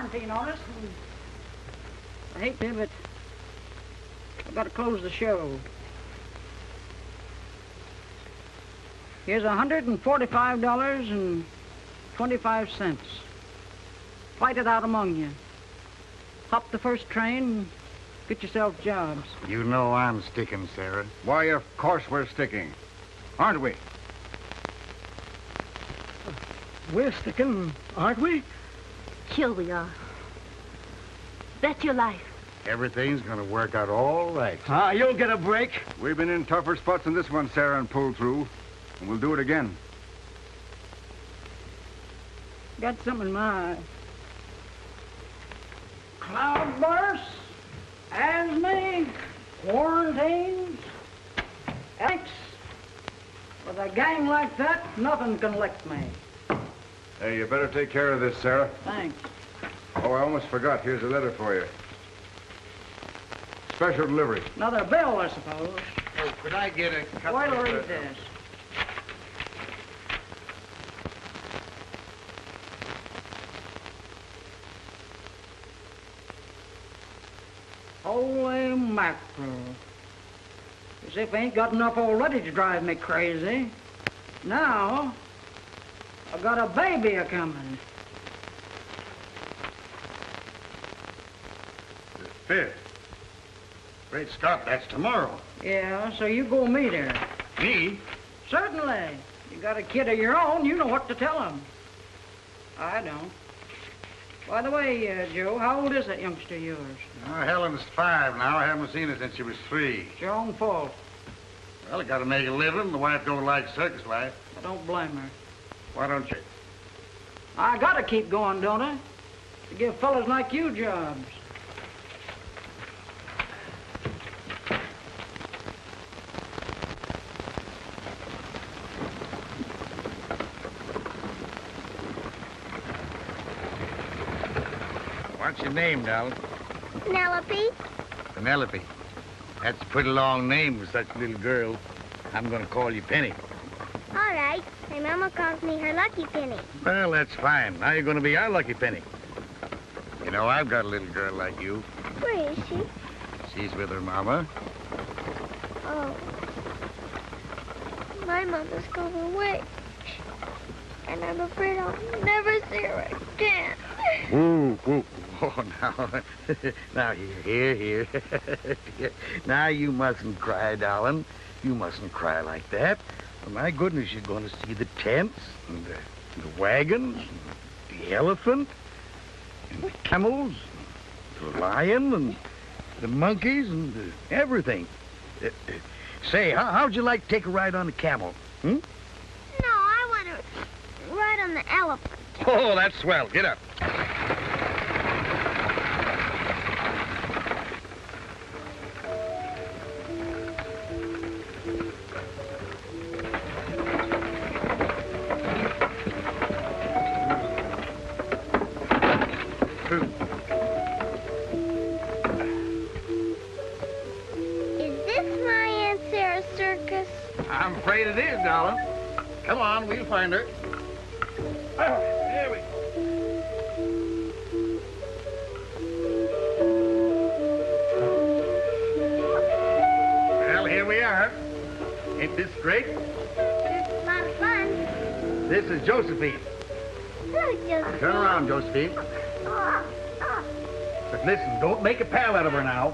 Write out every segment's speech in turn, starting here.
quarantine on us. I hate to, but I've got to close the show. Here's $145.25. Fight it out among you. Hop the first train and get yourself jobs. You know I'm sticking, Sarah. Why, of course we're sticking. Aren't we? We're sticking, aren't we? Sure we are. Bet your life. Everything's gonna work out all right. Ah, you'll get a break. We've been in tougher spots than this one, Sarah, and pulled through. And we'll do it again. Got something in my eye. Cloudbursts, asthma, quarantines, Alex. With a gang like that, nothing can lick me. Hey, you better take care of this, Sarah. Thanks. Oh, I almost forgot. Here's a letter for you. Special delivery. Another bill, I suppose. Oh, could I get a couple Wait till of... read this. Holy mackerel. As if I ain't got enough already to drive me crazy. Now, I've got a baby a-coming. The 5th. Great Scott, that's tomorrow. Yeah, so you go meet her. Me? Certainly. You got a kid of your own, you know what to tell him. I don't. By the way, Joe, how old is that youngster of yours? Oh, Helen's 5 now. I haven't seen her since she was 3. It's your own fault. Well, I gotta make a living. The wife don't like circus life. I don't blame her. Why don't you? I gotta keep going, don't I? To give fellas like you jobs. What's your name, darling? Penelope? Penelope. That's a pretty long name for such a little girl. I'm gonna call you Penny. All right. My mama calls me her Lucky Penny. Well, that's fine. Now you're gonna be our lucky Penny. You know, I've got a little girl like you. Where is she? She's with her mama. Oh. My mama's gone away. And I'm afraid I'll never see her again. Ooh, ooh. Oh, now, here. Now, you mustn't cry, darling. You mustn't cry like that. Well, my goodness, you're going to see the tents, and the wagons, and the elephant, and the camels, the lion, and the monkeys, and everything. Say, how'd you like to take a ride on the camel? Hmm? No, I want to ride on the elephant. Oh, that's swell. Get up. Is this my Aunt Sarah's circus? I'm afraid it is, darling. Come on, we'll find her. There we go. Well, here we are. Ain't this great? It's a lot of fun. This is Josephine. Hello, Josephine. Turn around, Josephine. But listen, don't make a pal out of her now,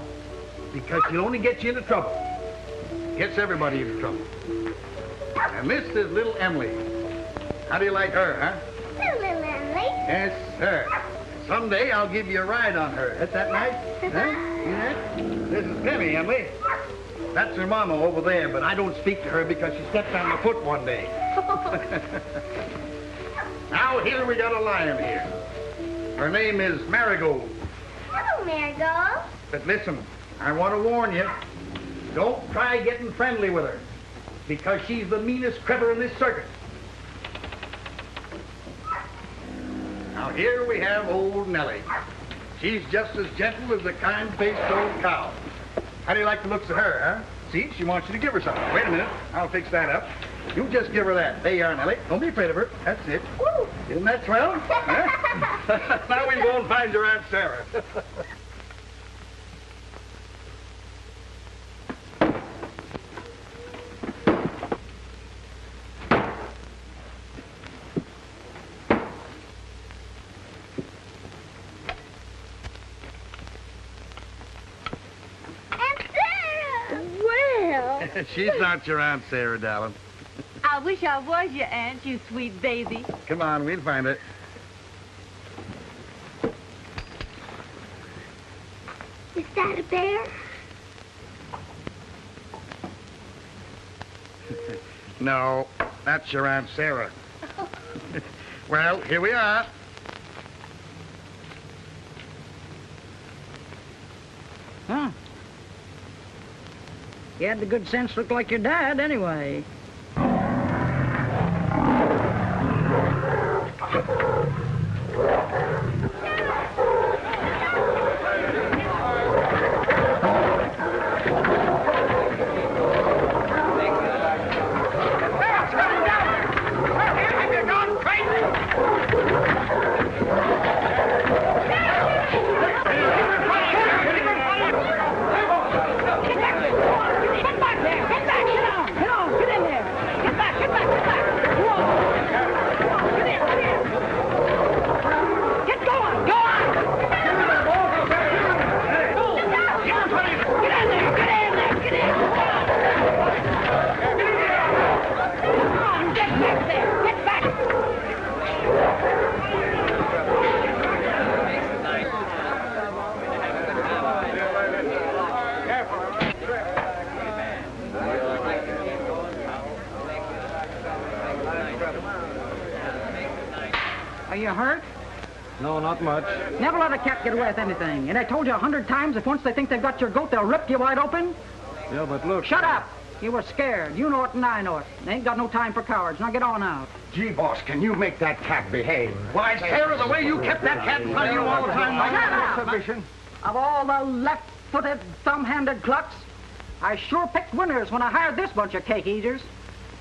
because she'll only get you into trouble. Gets everybody into trouble. And this is little Emily. How do you like her, huh? Hello, Emily. Yes, sir. Someday I'll give you a ride on her. Is that nice? Huh? See that? This is Penny, Emily. That's her mama over there, but I don't speak to her because she stepped on my foot one day. Now, here we got a lion here. Her name is Marigold. Hello, Marigold. But listen, I want to warn you, don't try getting friendly with her, because she's the meanest critter in this circus. Now here we have old Nellie. She's just as gentle as a kind-faced old cow. How do you like the looks of her, huh? See, she wants you to give her something. Wait a minute, I'll fix that up. You just give her that. There you are, Nellie. Don't be afraid of her. That's it. Woo. Isn't that swell? Huh? Now we go and find your Aunt Sarah. She's not your Aunt Sarah, darling. I wish I was your aunt, you sweet baby. Come on, we'll find her. Is that a bear? No, that's your Aunt Sarah. Well, here we are. Huh? You had the good sense to look like your dad, anyway. Are you hurt? No, not much. Never let a cat get away with anything. And I told you 100 times, if once they think they've got your goat, they'll rip you wide open. Yeah, but look. Shut up! You were scared. You know it and I know it. They ain't got no time for cowards. Now get on out. Gee, boss, can you make that cat behave? Why, Sarah, the way you kept that cat in front of you all the time. Shut up! Submission. Of all the left-footed, thumb-handed clucks, I sure picked winners when I hired this bunch of cake eaters.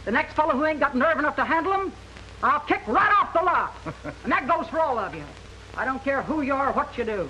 The next fellow who ain't got nerve enough to handle them, I'll kick right off the lot. And that goes for all of you. I don't care who you are or what you do.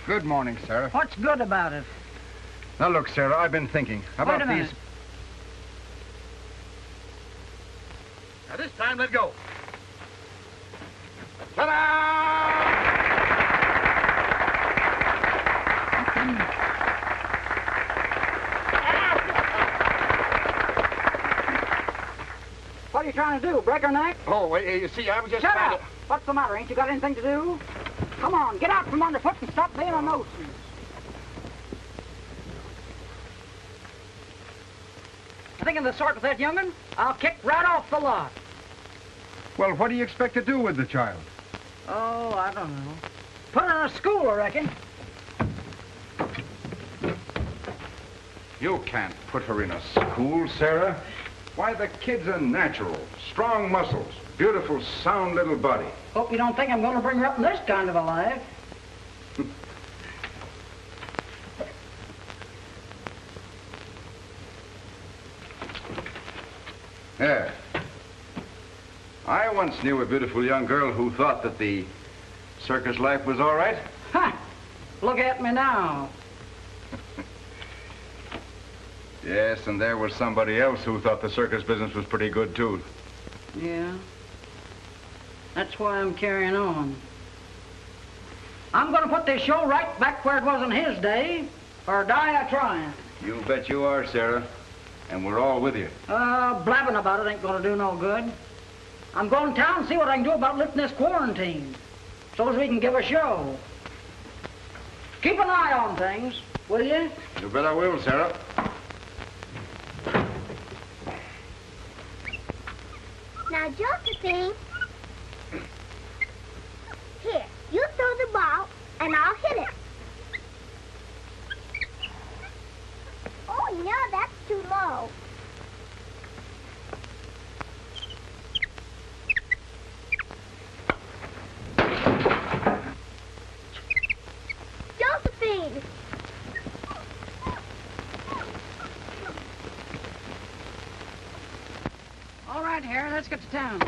Good morning, Sarah. What's good about it? Now, look, Sarah, I've been thinking. How Wait about a these... minute. Now, this time, let go. Ta-da! What are you trying to do, break her neck? Oh, wait, you see, I was just Shut trying up! What's the matter? Ain't you got anything to do? Come on, get out from underfoot and stop being a nuisance. I think in the sort with that young'un, I'll kick right off the lot. Well, what do you expect to do with the child? Oh, I don't know. Put her in a school, I reckon. You can't put her in a school, Sarah. Why, the kid's a natural. Strong muscles. Beautiful, sound little body. Hope you don't think I'm going to bring her up in this kind of a life. Yeah. I once knew a beautiful young girl who thought that the circus life was all right. Ha! Look at me now. Yes, and there was somebody else who thought the circus business was pretty good, too. Yeah. That's why I'm carrying on. I'm going to put this show right back where it was in his day, or die a-trying. You bet you are, Sarah. And we're all with you. Blabbing about it ain't going to do no good. I'm going to town and see what I can do about lifting this quarantine, so as we can give a show. Keep an eye on things, will you? You bet I will, Sarah. Now, Josephine, here, you throw the ball, and I'll hit it. Oh, no, that's too low. Josephine! All right, Harry, let's get to town.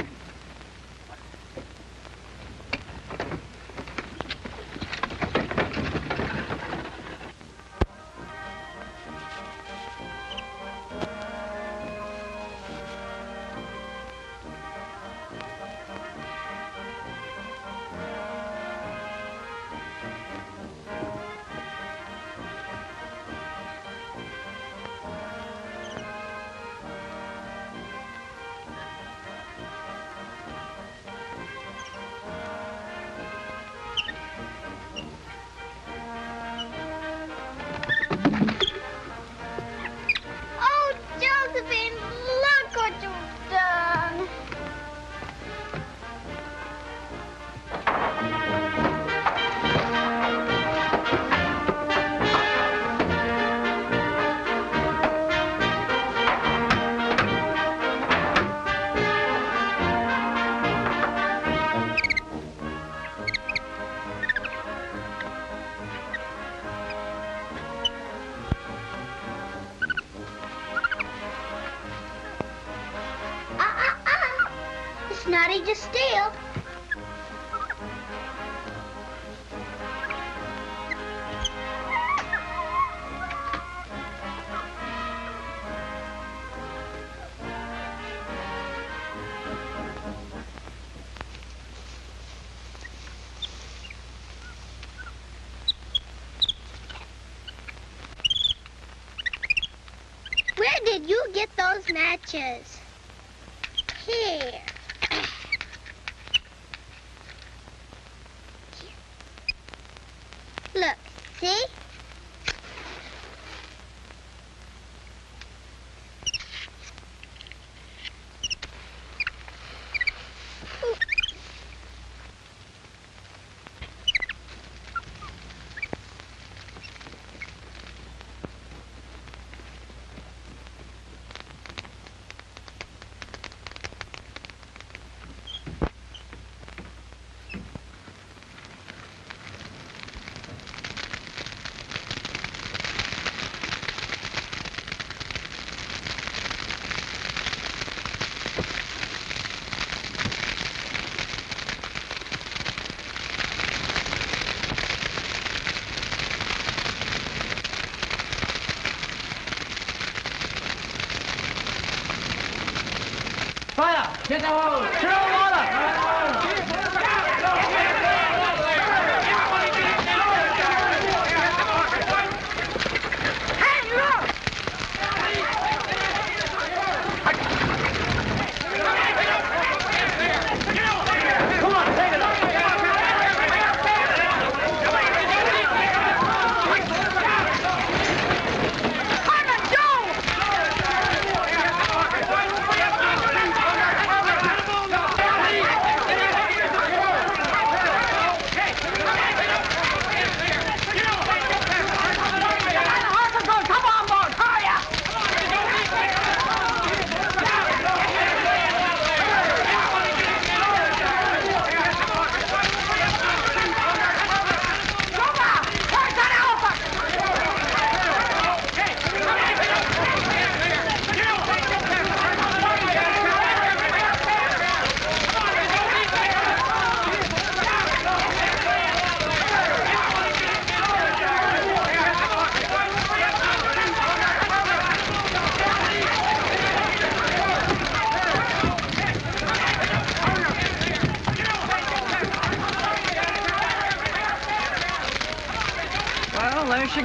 Oh, Josephine, look what you've done. It's not easy still. Where did you get those matches? Here. Look, see? Fire! Get the hose! Throw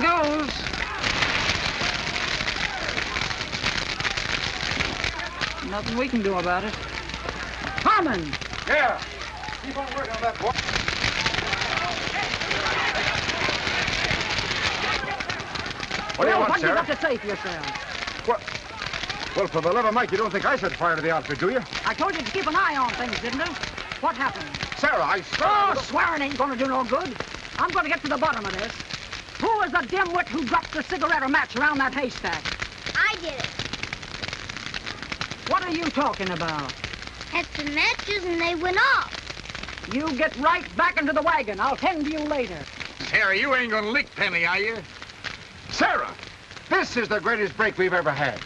goes. Nothing we can do about it. Harmon! Yeah. Keep on working on that, boy. What do you want, What do you Sarah? got to say for yourself? Well, for the love of Mike, you don't think I set fire to the outfit, do you? I told you to keep an eye on things, didn't I? What happened? Sarah, I swear... Oh, swearing ain't gonna do no good. I'm gonna get to the bottom of this. Who was the dimwit who dropped the cigarette or match around that haystack? I did it. What are you talking about? Had some matches and they went off. You get right back into the wagon. I'll tend to you later. Sarah, you ain't gonna lick Penny, are you? Sarah, this is the greatest break we've ever had.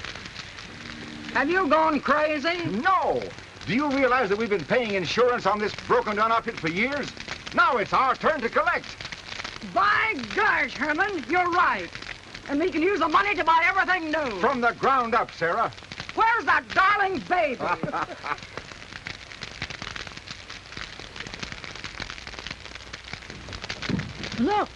Have you gone crazy? No! Do you realize that we've been paying insurance on this broken-down outfit for years? Now it's our turn to collect. By gosh, Herman, you're right. And we can use the money to buy everything new. From the ground up, Sarah. Where's that darling baby? Look.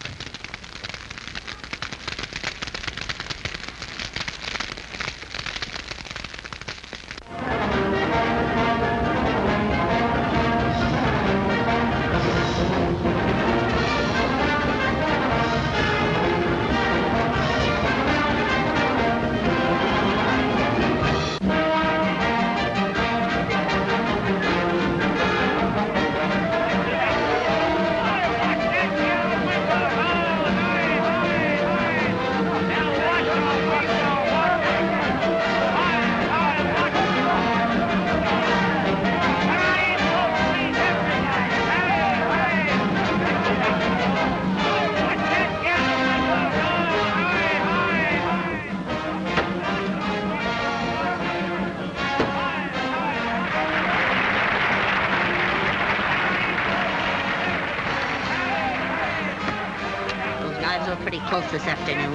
Pretty close this afternoon.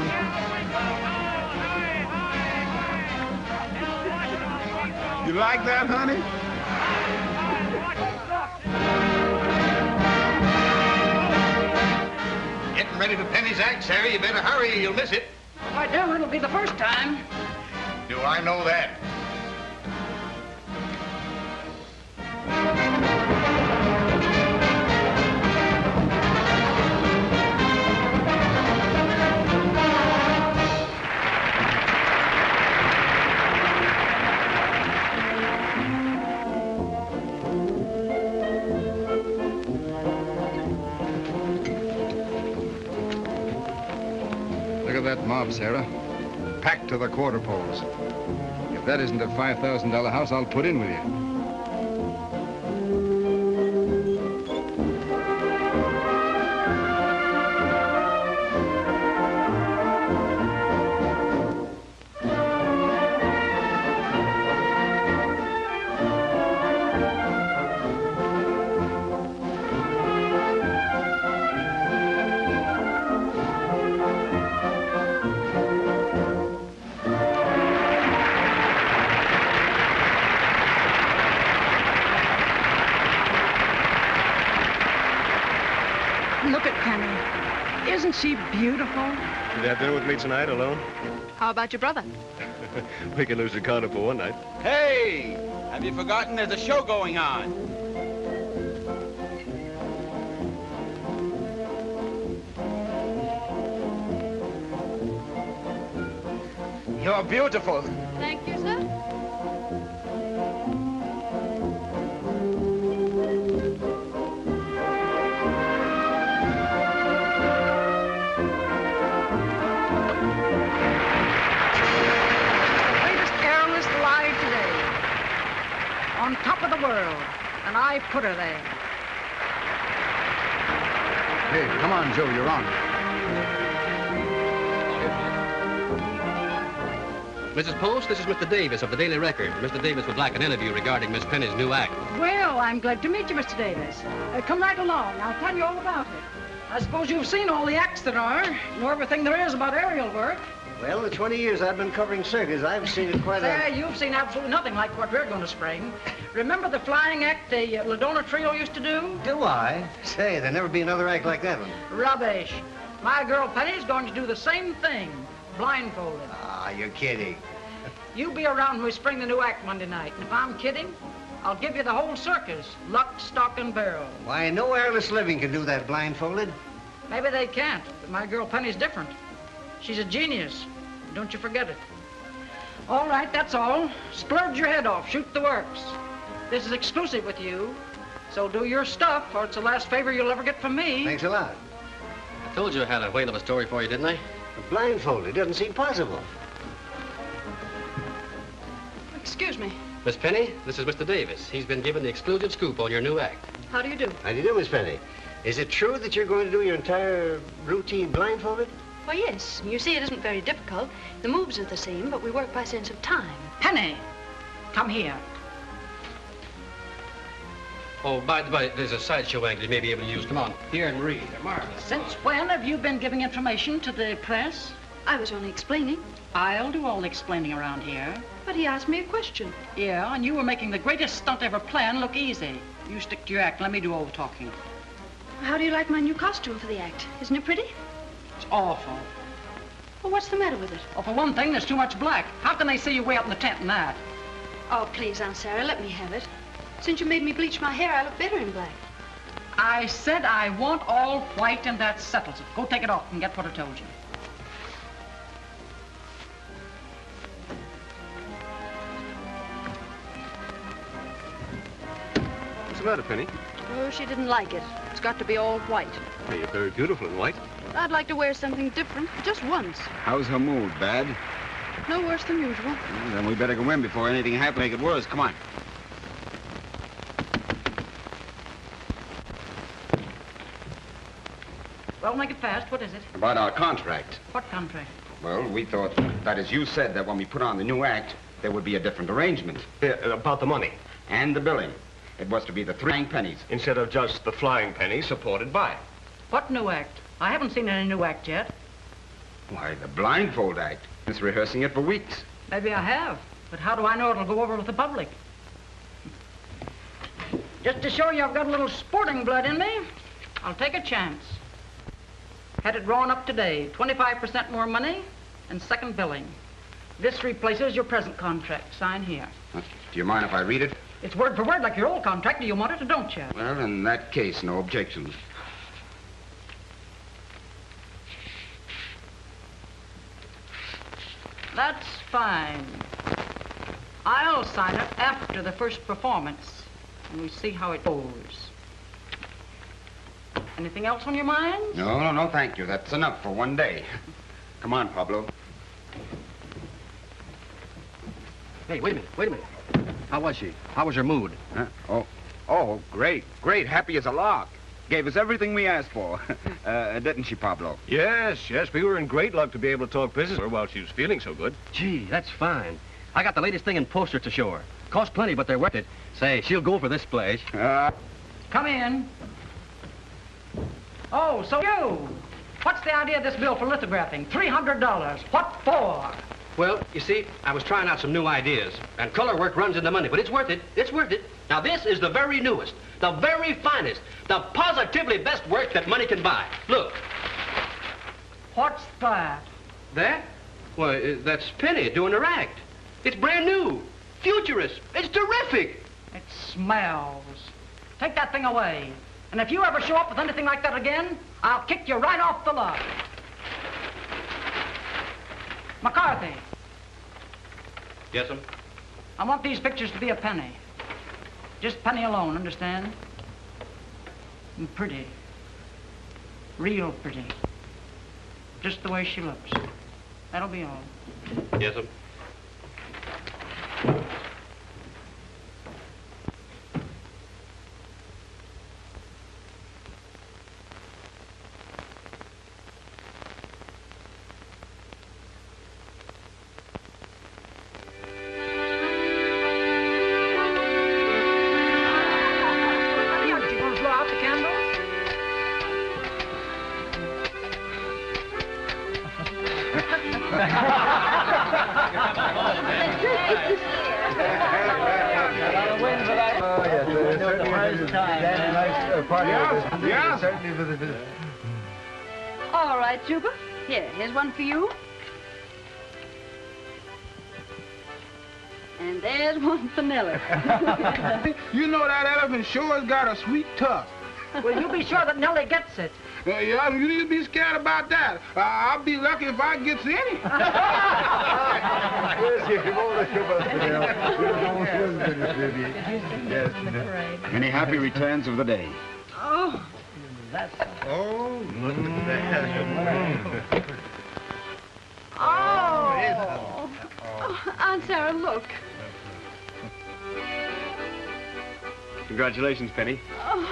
You like that, honey? Getting ready for Penny's act, Sarah. You better hurry, you'll miss it. If I do, it'll be the first time. Do I know that? Look at that mob, Sarah. Packed to the quarter poles. If that isn't a $5,000 house, I'll put in with you. Look at Penny. Isn't she beautiful? You have dinner with me tonight alone? How about your brother? We can lose the counter for one night. Hey! Have you forgotten there's a show going on? You're beautiful. Thank you, sir. Greatest aerialist alive today. On top of the world. And I put her there. Hey, come on, Joe, you're on. Mrs. Post, this is Mr. Davis of the Daily Record. Mr. Davis would like an interview regarding Miss Penny's new act. Well, I'm glad to meet you, Mr. Davis. Come right along. I'll tell you all about it. I suppose you've seen all the acts there are. Know everything there is about aerial work. Well, the 20 years I've been covering circus, I've seen it quite a... You've seen absolutely nothing like what we're going to spring. Remember the flying act the Ladona Trio used to do? Do I? Say, there'll never be another act like that one. Rubbish. My girl Penny's going to do the same thing, blindfolded. Ah, you're kidding. You be around when we spring the new act Monday night. And if I'm kidding, I'll give you the whole circus, lock, stock, and barrel. Why, no airless living can do that blindfolded. Maybe they can't, but my girl Penny's different. She's a genius. Don't you forget it. All right, that's all. Splurge your head off. Shoot the works. This is exclusive with you, so do your stuff, or it's the last favor you'll ever get from me. Thanks a lot. I told you I had a whale of a story for you, didn't I? Blindfolded doesn't seem possible. Excuse me. Miss Penny, this is Mr. Davis. He's been given the exclusive scoop on your new act. How do you do? How do you do, Miss Penny? Is it true that you're going to do your entire routine blindfolded? Well, yes. You see, it isn't very difficult. The moves are the same, but we work by sense of time. Penny, come here. Oh, by the way, there's a sideshow angle you may be able to use. Come on, here and read. They're marvelous. Since when have you been giving information to the press? I was only explaining. I'll do all the explaining around here. But he asked me a question. Yeah, and you were making the greatest stunt ever planned look easy. You stick to your act. Let me do all the talking. How do you like my new costume for the act? Isn't it pretty? It's awful. Well, what's the matter with it? Well, for one thing, there's too much black. How can they see you way up in the tent in that? Oh, please, Aunt Sarah, let me have it. Since you made me bleach my hair, I look better in black. I said I want all white, and that settles it. Go take it off and get what I told you. What's the matter, Penny? Oh, she didn't like it. It's got to be all white. Hey, you're very beautiful in white. I'd like to wear something different, just once. How's her mood? Bad? No worse than usual. Well, then we better go in before anything happens. Make it worse. Come on. Well, make it fast. What is it? About our contract. What contract? Well, we thought that as you said that when we put on the new act, there would be a different arrangement. About the money. And the billing. It was to be the 3 pennies. Instead of just the flying penny supported by. What new act? I haven't seen any new act yet. Why, the blindfold act. It's rehearsing it for weeks. Maybe I have, but how do I know it'll go over with the public? Just to show you I've got a little sporting blood in me, I'll take a chance. Had it drawn up today, 25% more money and second billing. This replaces your present contract. Sign here. Do you mind if I read it? It's word for word like your old contract. Do you want it or don't you? Well, in that case, no objections. That's fine. I'll sign it after the first performance, and we see how it goes. Anything else on your mind? No, thank you. That's enough for one day. Come on, Pablo. Hey, wait a minute. How was she? How was her mood? Huh? Oh, great. Happy as a lark. Gave us everything we asked for. Didn't she, Pablo? Yes. We were in great luck to be able to talk business with her while she was feeling so good. Gee, that's fine. I got the latest thing in posters to show her. Cost plenty, but they're worth it. Say, she'll go for this splash. Come in. Oh, so you. What's the idea of this bill for lithographing? $300. What for? Well, you see, I was trying out some new ideas, and color work runs into money, but it's worth it. It's worth it. Now, this is the very newest, the very finest, the positively best work that money can buy. Look. What's that? That? Why, that's Penny doing her act. It's brand new, futurist. It's terrific. It smells. Take that thing away. And if you ever show up with anything like that again, I'll kick you right off the lot. McCarthy. Yes, sir? I want these pictures to be a penny. Just penny alone, understand? And pretty. Real pretty. Just the way she looks. That'll be all. Yes, sir. All right, Juba. Here's one for you. And there's one for Nellie. You know that elephant sure has got a sweet tusk. Well, you be sure that Nellie gets it. Yeah, you need to be scared about that. I'll be lucky if I gets any. Many happy returns of the day. Oh. Look at that. Oh. Aunt Sarah, look. Congratulations, Penny. Oh.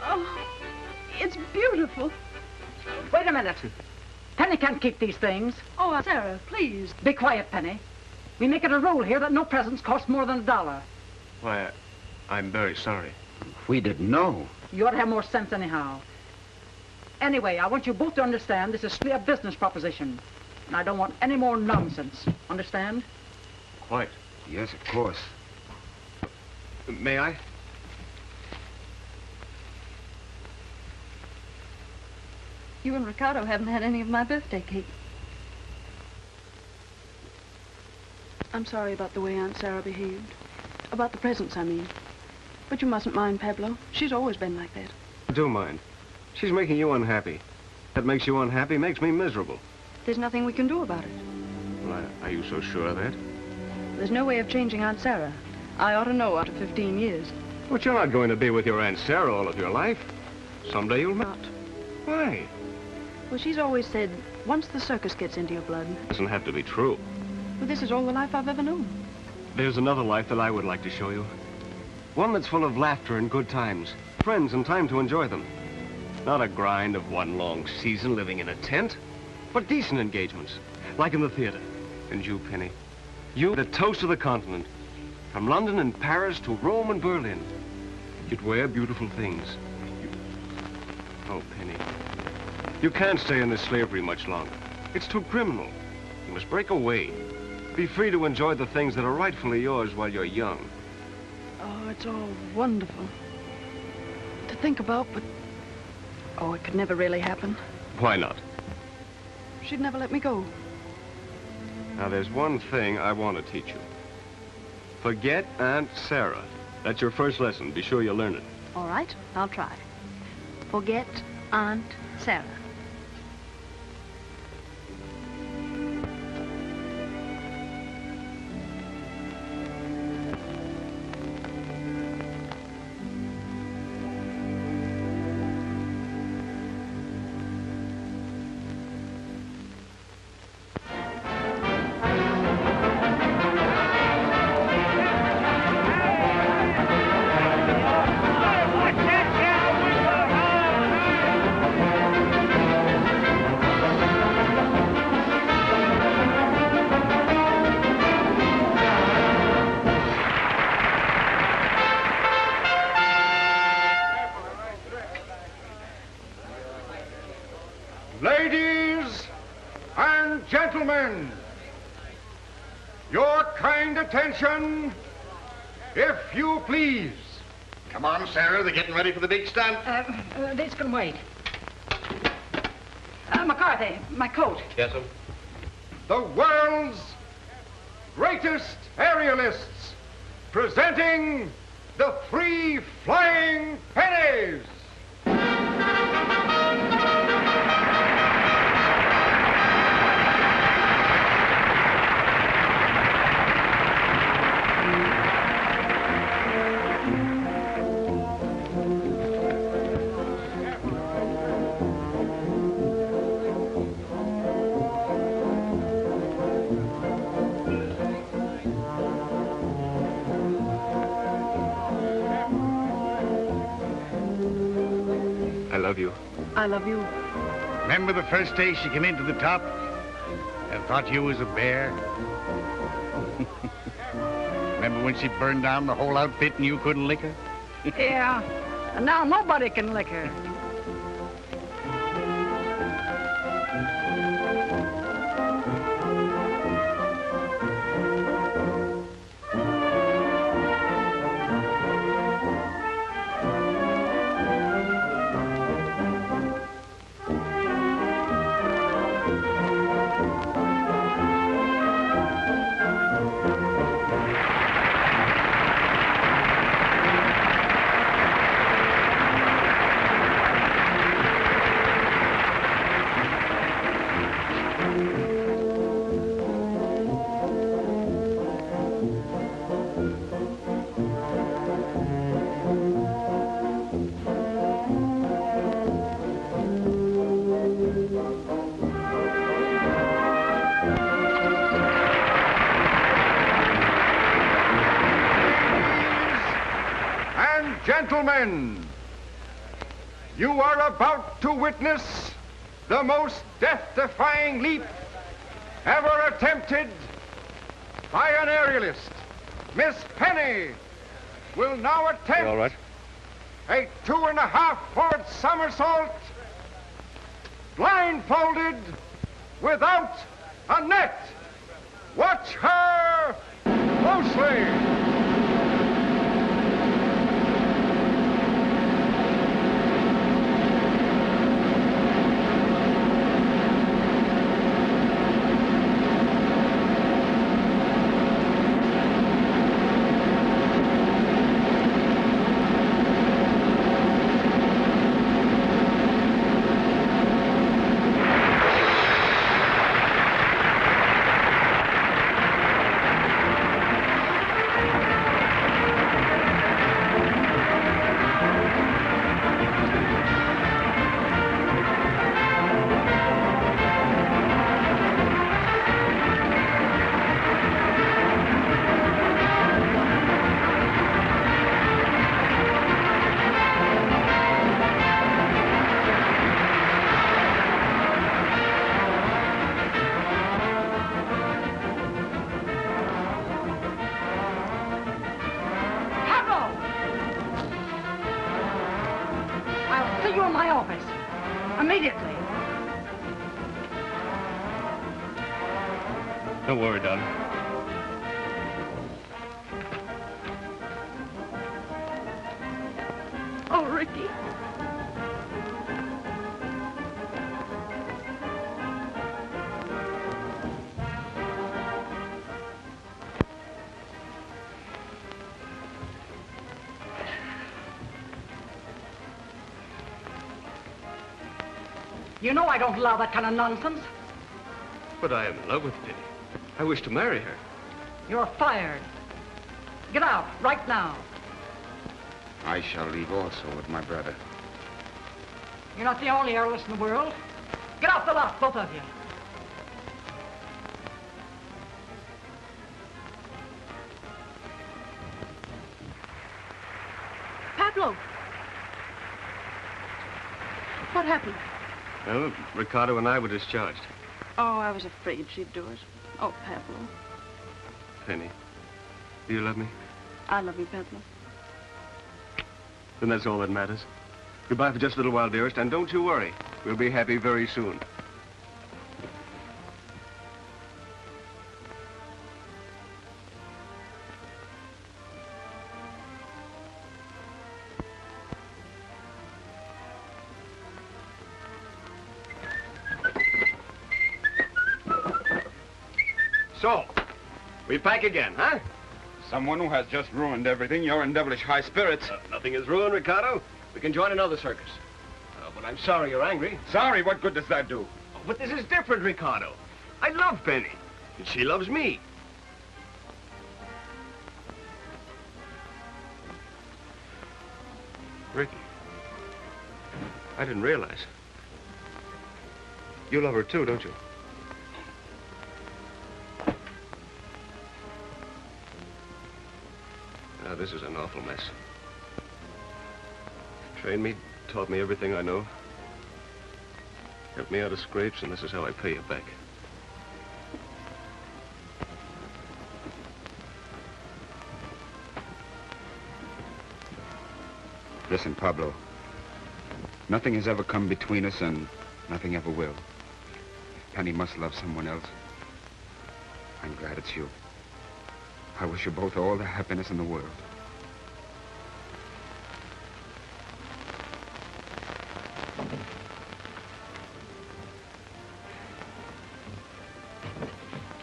Oh, it's beautiful. Wait a minute. Penny can't keep these things. Oh, Aunt Sarah, please. Be quiet, Penny. We make it a rule here that no presents cost more than $1. Why, I'm very sorry. We didn't know. You ought to have more sense anyhow. Anyway, I want you both to understand this is strictly a business proposition. And I don't want any more nonsense. Understand? Quite. Yes, of course. May I? You and Ricardo haven't had any of my birthday cake. I'm sorry about the way Aunt Sarah behaved. About the presents, I mean. But you mustn't mind Pablo. She's always been like that. I do mind. She's making you unhappy. That makes you unhappy makes me miserable. There's nothing we can do about it. Well, are you so sure of that? There's no way of changing Aunt Sarah. I ought to know after 15 years. But you're not going to be with your Aunt Sarah all of your life. Someday you'll not. Why? Well, she's always said, once the circus gets into your blood. Doesn't have to be true. But this is all the life I've ever known. There's another life that I would like to show you. One that's full of laughter and good times. Friends and time to enjoy them. Not a grind of one long season living in a tent, but decent engagements, like in the theater. And you, Penny, you, the toast of the continent. From London and Paris to Rome and Berlin. You'd wear beautiful things. Oh, Penny, you can't stay in this slavery much longer. It's too criminal. You must break away. Be free to enjoy the things that are rightfully yours while you're young. Oh, it's all wonderful to think about, but... Oh, it could never really happen. Why not? She'd never let me go. Now, there's one thing I want to teach you. Forget Aunt Sarah. That's your first lesson. Be sure you learn it. All right, I'll try. Forget Aunt Sarah. Ladies and gentlemen, your kind attention, if you please. Come on, Sarah, they're getting ready for the big stunt. This can wait. McCarthy, my coat. Yes, sir. The world's greatest aerialists, presenting the 3 flying pennies. I love you. I love you. Remember the first day she came into the top and thought you was a bear? Remember when she burned down the whole outfit and you couldn't lick her? Yeah, and now nobody can lick her. Gentlemen, you are about to witness the most death-defying leap ever attempted by an aerialist. Miss Penny will now attempt all right? a 2.5 forward somersault, blindfolded, without a net. Watch her closely. Immediately. Don't worry, darling. Oh, Ricky. You know I don't allow that kind of nonsense. But I am in love with Penny. I wish to marry her. You're fired. Get out, right now. I shall leave also with my brother. You're not the only aerialist in the world. Get off the lot, both of you. Pablo. What happened? Well, Ricardo and I were discharged. Oh, I was afraid she'd do it. Oh, Pablo. Penny, do you love me? I love you, Pablo. Then that's all that matters. Goodbye for just a little while, dearest, and don't you worry. We'll be happy very soon. So, we pack again, huh? Someone who has just ruined everything. You're in devilish high spirits. Nothing is ruined, Ricardo. We can join another circus. But I'm sorry you're angry. Sorry? What good does that do? Oh, but this is different, Ricardo. I love Penny, and she loves me. Ricky, I didn't realize. You love her too, don't you? Now, this is an awful mess. Trained me, taught me everything I know. Helped me out of scrapes, and this is how I pay you back. Listen, Pablo. Nothing has ever come between us, and nothing ever will. If Penny must love someone else, I'm glad it's you. I wish you both all the happiness in the world.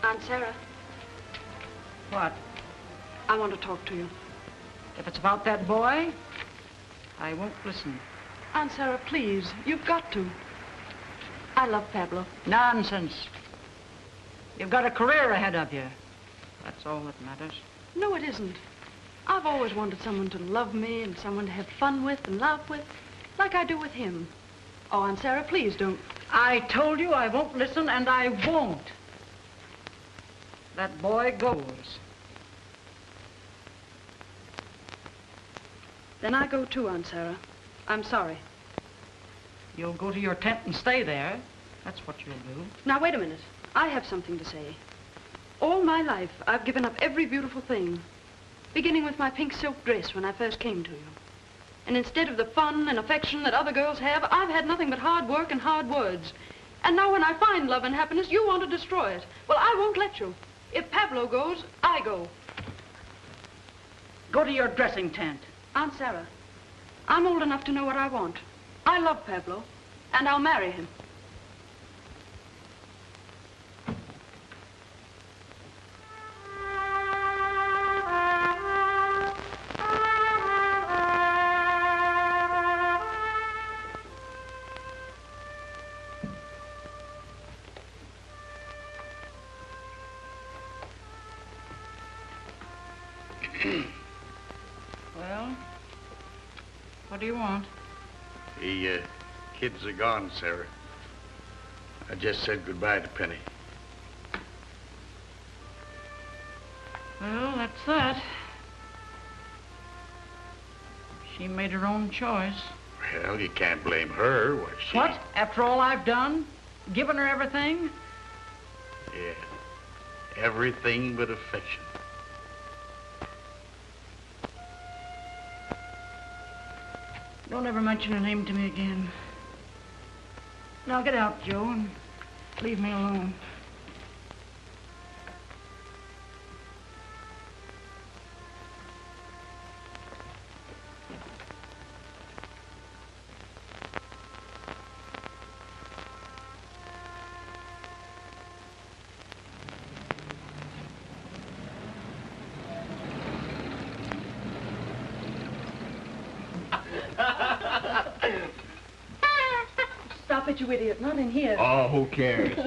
Aunt Sarah. What? I want to talk to you. If it's about that boy, I won't listen. Aunt Sarah, please, you've got to. I love Pablo. Nonsense. You've got a career ahead of you. That's all that matters. No, it isn't. I've always wanted someone to love me and someone to have fun with and laugh with, like I do with him. Oh, Aunt Sarah, please don't. I told you I won't listen, and I won't. That boy goes. Then I go too, Aunt Sarah. I'm sorry. You'll go to your tent and stay there. That's what you'll do. Now, wait a minute. I have something to say. All my life, I've given up every beautiful thing, beginning with my pink silk dress when I first came to you. And instead of the fun and affection that other girls have, I've had nothing but hard work and hard words. And now when I find love and happiness, you want to destroy it. Well, I won't let you. If Pablo goes, I go. Go to your dressing tent. Aunt Sarah, I'm old enough to know what I want. I love Pablo, and I'll marry him. Well, what do you want? The kids are gone, Sarah. I just said goodbye to Penny. Well, that's that. She made her own choice. Well, you can't blame her. Why, she... What? After all I've done? Given her everything? Yeah. Everything but affection. Don't ever mention her name to me again. Now get out, Joe, and leave me alone. Stop it, you idiot. Not in here. Oh, who cares?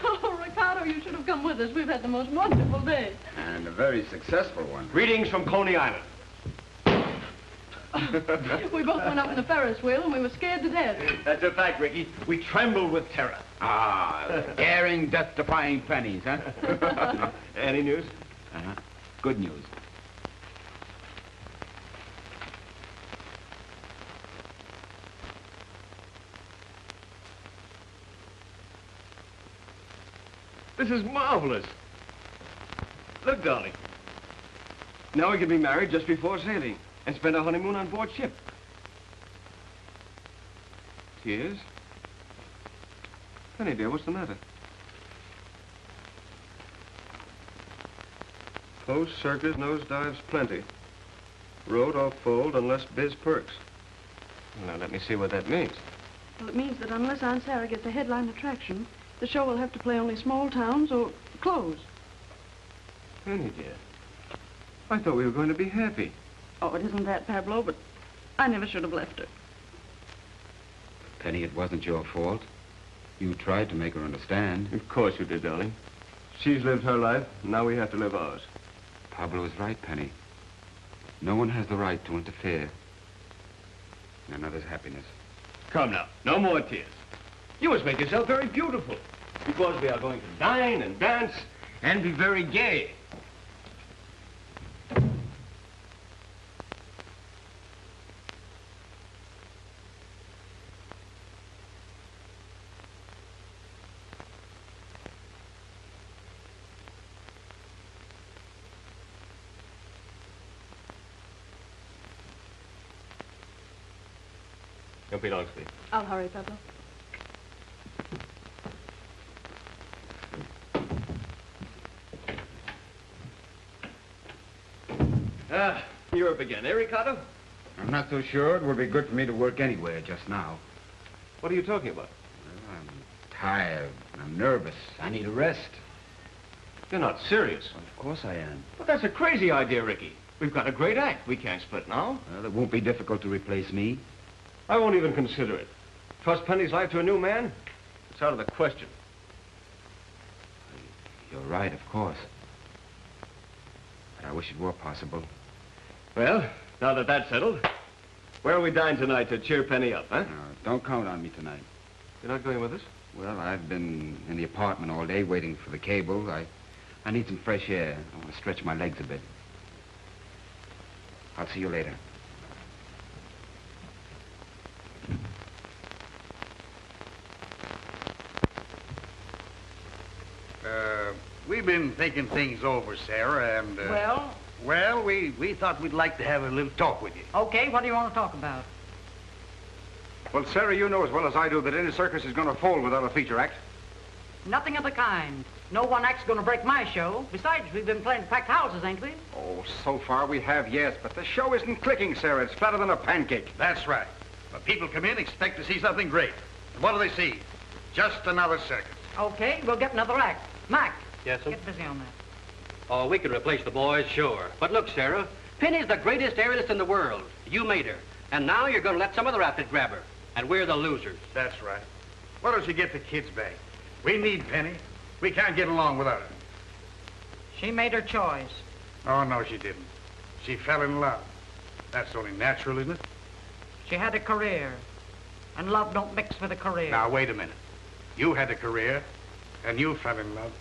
Oh, Ricardo, you should have come with us. We've had the most wonderful day. And a very successful one. Greetings from Coney Island. We both went up in the Ferris wheel and we were scared to death. That's a fact, Ricky. We trembled with terror. Ah, daring, death-defying pennies, huh? Any news? Uh-huh. Good news. This is marvelous. Look, darling. Now we can be married just before sailing and spend our honeymoon on board ship. Tears? Penny, dear, what's the matter? Post circus nosedives plenty. Road off fold unless biz perks. Now, let me see what that means. Well, it means that unless Aunt Sarah gets a headline attraction, the show will have to play only small towns or close. Penny, dear, I thought we were going to be happy. Oh, it isn't that, Pablo, but I never should have left her. Penny, it wasn't your fault. You tried to make her understand. Of course you did, darling. She's lived her life, now we have to live ours. Pablo is right, Penny. No one has the right to interfere in another's happiness. Come now, no more tears. You must make yourself very beautiful, because we are going to dine and dance and be very gay. Don't be long, sweet. I'll hurry, Pablo. Ah, Europe again, eh, Ricardo? I'm not so sure. It would be good for me to work anywhere just now. What are you talking about? Well, I'm tired. I'm nervous. I need a rest. You're not serious. Of course I am. But that's a crazy idea, Ricky. We've got a great act. We can't split now. Well, it won't be difficult to replace me. I won't even consider it. Trust Penny's life to a new man? It's out of the question. You're right, of course. But I wish it were possible. Well, now that that's settled, where are we dine tonight to cheer Penny up, huh? No, don't count on me tonight. You're not going with us? Well, I've been in the apartment all day waiting for the cable. I need some fresh air. I want to stretch my legs a bit. I'll see you later. We've been thinking things over, Sarah, and... Well? Well, we thought we'd like to have a little talk with you. Okay, what do you want to talk about? Well, Sarah, you know as well as I do that any circus is going to fold without a feature act. Nothing of the kind. No one act's going to break my show. Besides, we've been playing packed houses, ain't we? Oh, so far we have, yes, but the show isn't clicking, Sarah. It's flatter than a pancake. That's right. But people come in, expect to see something great. And what do they see? Just another circus. Okay, we'll get another act. Mac. Yes, sir? Get busy on that. Oh, we can replace the boys, sure. But look, Sarah, Penny's the greatest aerialist in the world. You made her. And now you're going to let some other outfit grab her. And we're the losers. That's right. Why don't you get the kids back? We need Penny. We can't get along without her. She made her choice. Oh, no, she didn't. She fell in love. That's only natural, isn't it? She had a career. And love don't mix with a career. Now, wait a minute. You had a career, and you fell in love.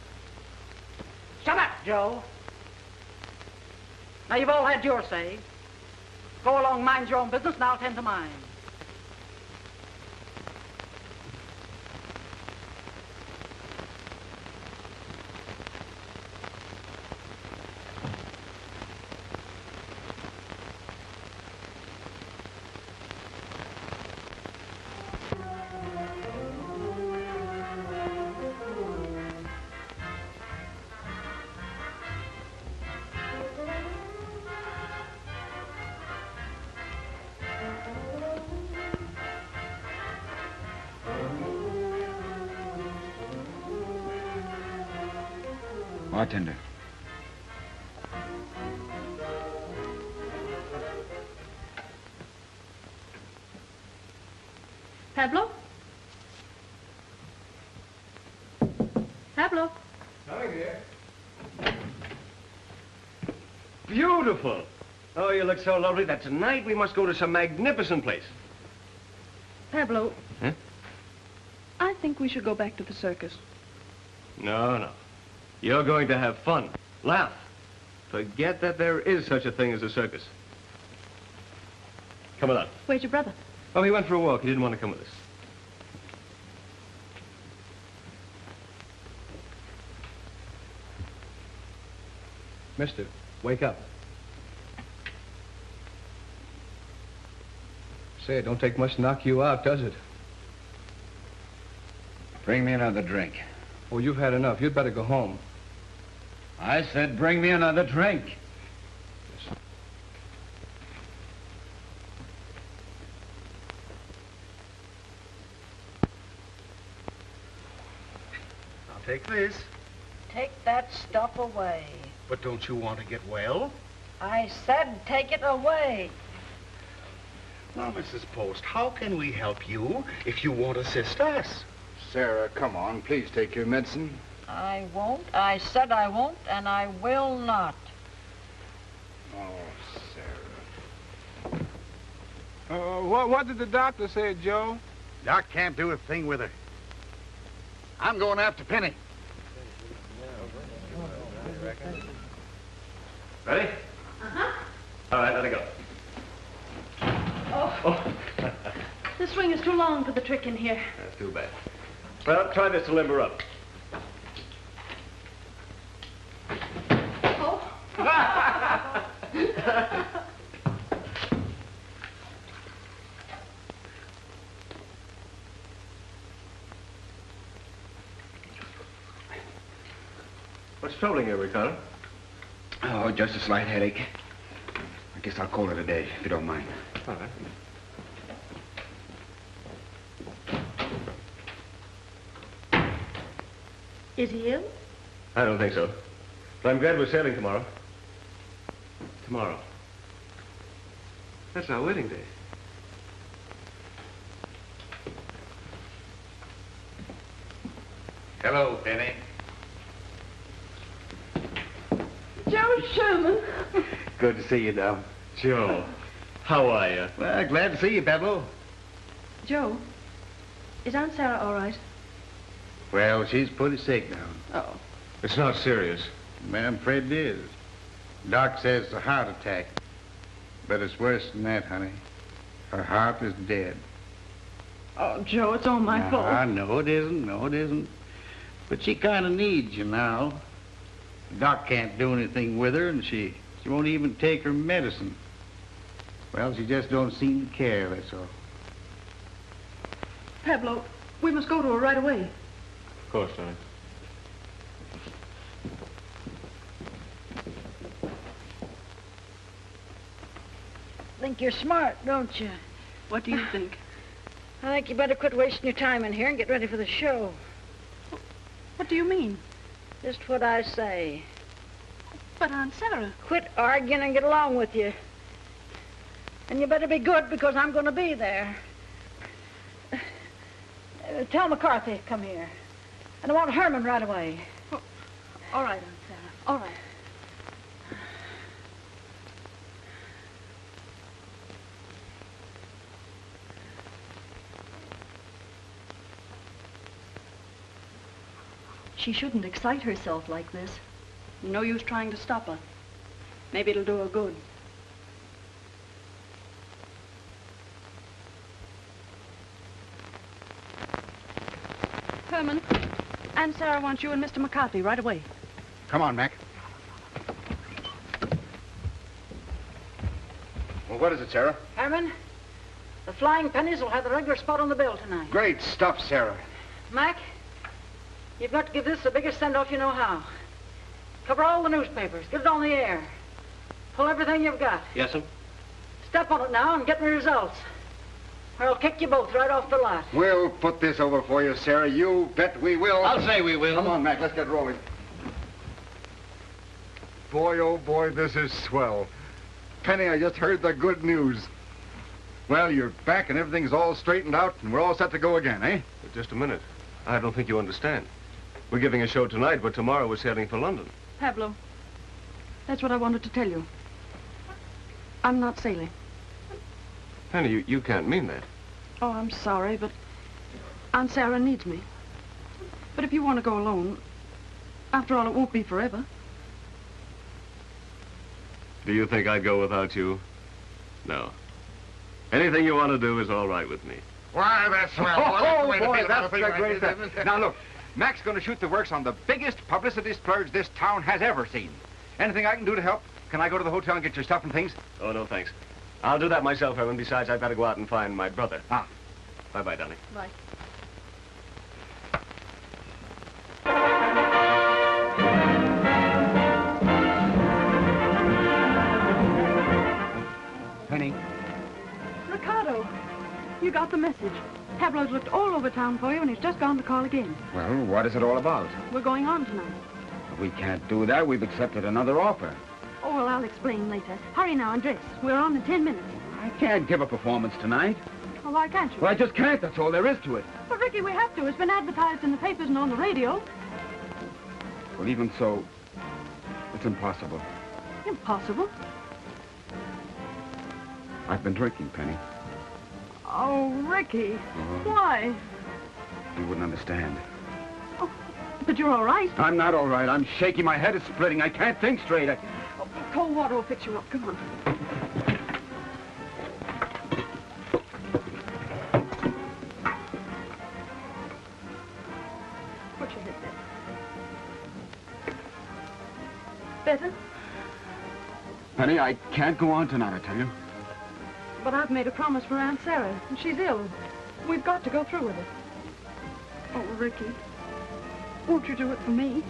Shut up, Joe. Now, you've all had your say. Go along, mind your own business, and I'll tend to mine. Bartender. Pablo? Pablo? Coming here. Beautiful. Oh, you look so lovely that tonight we must go to some magnificent place. Pablo. Huh? I think we should go back to the circus. No, no. You're going to have fun. Laugh. Forget that there is such a thing as a circus. Come along. Where's your brother? Oh, he went for a walk. He didn't want to come with us. Mister, wake up. Say, it don't take much to knock you out, does it? Bring me another drink. Oh, you've had enough. You'd better go home. I said bring me another drink. I'll take this. Take that stuff away. But don't you want to get well? I said take it away. Now, Mrs. Post, how can we help you if you won't assist us? Sarah, come on. Please take your medicine. I won't. I said I won't, and I will not. Oh, Sarah. What did the doctor say, Joe? Doc can't do a thing with her. I'm going after Penny. Ready? Uh-huh. All right, let it go. Oh. The swing is too long for the trick in here. That's too bad. Well, try this to limber up. Oh. What's troubling you, Ricardo? Oh, just a slight headache. I guess I'll call it a day, if you don't mind. All right. Is he ill? I don't think so. But I'm glad we're sailing tomorrow. Tomorrow. That's our wedding day. Hello, Penny. Joe Sherman. Good to see you, Dom. Joe, how are you? Well, glad to see you, Pablo. Joe, is Aunt Sarah all right? Well, she's pretty sick now. Oh. It's not serious. Man, I'm afraid it is. Doc says it's a heart attack. But it's worse than that, honey. Her heart is dead. Oh, Joe, it's all my fault. No, it isn't. No, it isn't. But she kind of needs you now. The doc can't do anything with her, and she won't even take her medicine. Well, she just don't seem to care, that's all. Pablo, we must go to her right away. Of course, Sonny. Think you're smart, don't you? What do you think? I think you better quit wasting your time in here and get ready for the show. What do you mean? Just what I say. But Aunt Sarah... Quit arguing and get along with you. And you better be good because I'm going to be there. Tell McCarthy, come here. And I want Herman right away. Oh, all right, Aunt Sarah. All right. She shouldn't excite herself like this. No use trying to stop her. Maybe it'll do her good. Herman, Aunt Sarah wants you and Mr. McCarthy right away. Come on, Mac. Well, what is it, Sarah? Herman, the Flying Pennies will have the regular spot on the bill tonight. Great stuff, Sarah. Mac, you've got to give this the biggest send-off you know how. Cover all the newspapers. Get it on the air. Pull everything you've got. Yes, sir. Step on it now and get me results. Or I'll kick you both right off the lot. We'll put this over for you, Sarah. You bet we will. I'll say we will. Come on, Mac. Let's get rolling. Boy, oh boy, this is swell. Penny, I just heard the good news. Well, you're back and everything's all straightened out and we're all set to go again, eh? But just a minute. I don't think you understand. We're giving a show tonight, but tomorrow we're sailing for London. Pablo, that's what I wanted to tell you. I'm not sailing. Penny, you can't mean that. Oh, I'm sorry, but Aunt Sarah needs me. But if you want to go alone, after all, it won't be forever. Do you think I'd go without you? No. Anything you want to do is all right with me. Why, that's swell. Oh, boy, that's a great thing. Now, look, Mac's going to shoot the works on the biggest publicity splurge this town has ever seen. Anything I can do to help? Can I go to the hotel and get your stuff and things? Oh, no, thanks. I'll do that myself, Herman. Besides, I've got to go out and find my brother. Ah. Bye-bye, darling. Bye. Penny. Ricardo, you got the message. Pablo's looked all over town for you, and he's just gone to call again. Well, what is it all about? We're going on tonight. We can't do that. We've accepted another offer. Oh, well, I'll explain later. Hurry now and dress. We're on in 10 minutes. I can't give a performance tonight. Oh, why can't you? Well, I just can't. That's all there is to it. But, Ricky, we have to. It's been advertised in the papers and on the radio. Well, even so, it's impossible. Impossible? I've been drinking, Penny. Oh, Ricky. Why? You wouldn't understand. Oh, but you're all right. I'm not all right. I'm shaky. My head is splitting. I can't think straight. Oh, cold water will fix you up. Come on. Put your head there. Better? Penny, I can't go on tonight, I tell you. But I've made a promise for Aunt Sarah, and she's ill. We've got to go through with it. Oh, Ricky, won't you do it for me?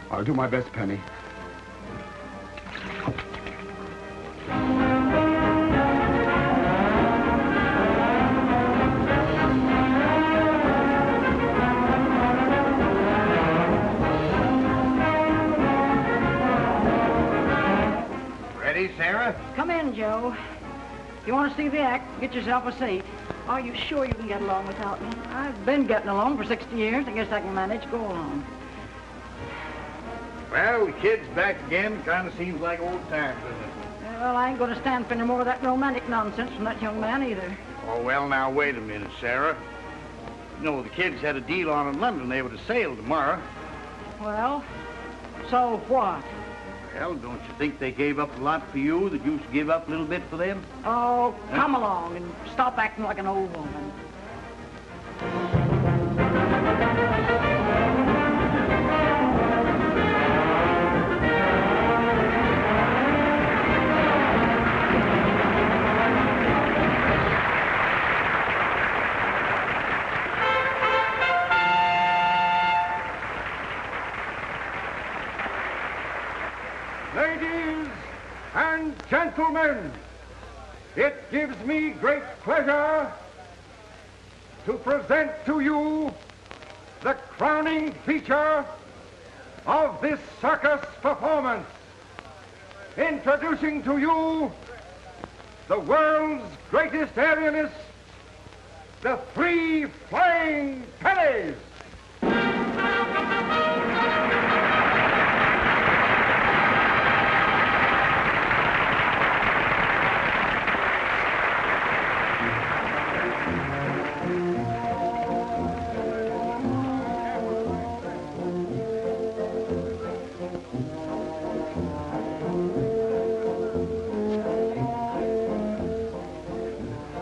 I'll do my best, Penny. Ready, Sarah? Come in, Joe. If you want to see the act, get yourself a seat. Are you sure you can get along without me? I've been getting along for 60 years. I guess I can manage. Go along. Well, the kid's back again. Kind of seems like old times, doesn't it? Well, I ain't going to stand for any more of that romantic nonsense from that young man either. Oh, well, now, wait a minute, Sarah. You know, the kids had a deal on in London. They were to sail tomorrow. Well, so what? Well, don't you think they gave up a lot for you that you used to give up a little bit for them? Oh, come along and stop acting like an old woman. Ladies and gentlemen, it gives me great pleasure to present to you the crowning feature of this circus performance. Introducing to you the world's greatest aerialist, the 3 flying pennies.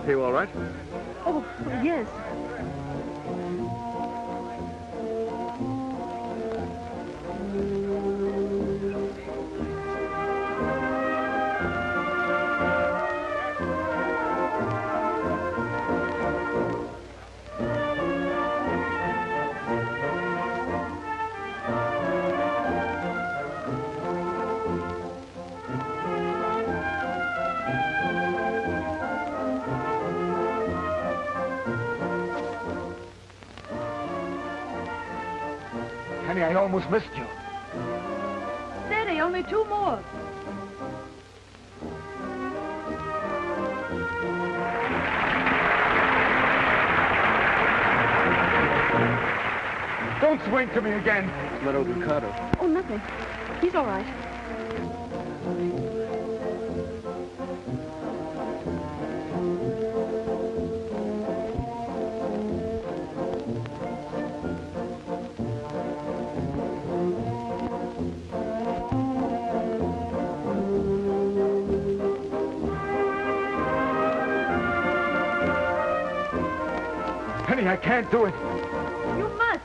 Are you all right? Oh, yes. Penny, I almost missed you. Steady, only 2 more. Don't swing to me again. Let out Ricardo. Oh, nothing. He's all right. Penny, I can't do it. You must.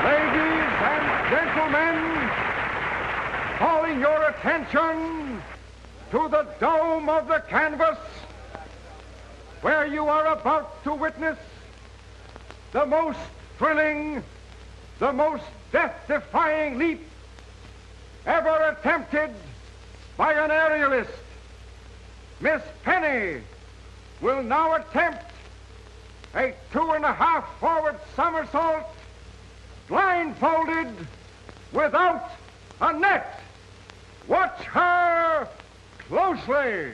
Ladies and gentlemen, calling your attention to the dome of the canvas, where you are about to witness the most thrilling, the most death-defying leap ever attempted by an aerialist. Miss Penny will now attempt a 2.5 forward somersault blindfolded without a net. Watch her closely.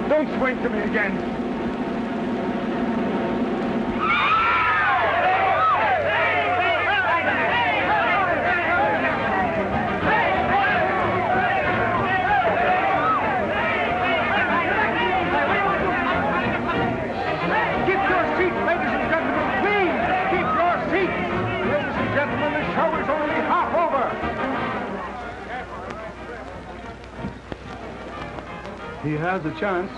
Don't swing to me again. He has a chance,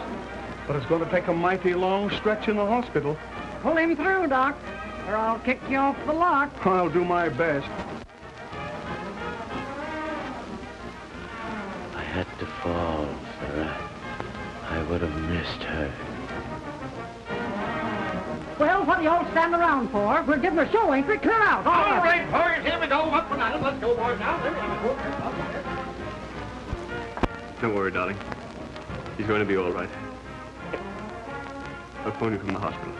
but it's going to take a mighty long stretch in the hospital. Pull him through, Doc, or I'll kick you off the lock. I'll do my best. I had to fall, sir. I would have missed her. Well, what are you all standing around for? We're giving a show, ain't we? Clear out. All right, boys, here we go. Up and at it. Let's go, boys, now. Don't worry, darling. He's going to be all right. I'll phone you from the hospital.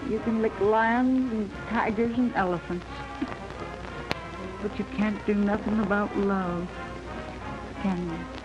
You can lick lions and tigers and elephants. but you can't do nothing about love, can you?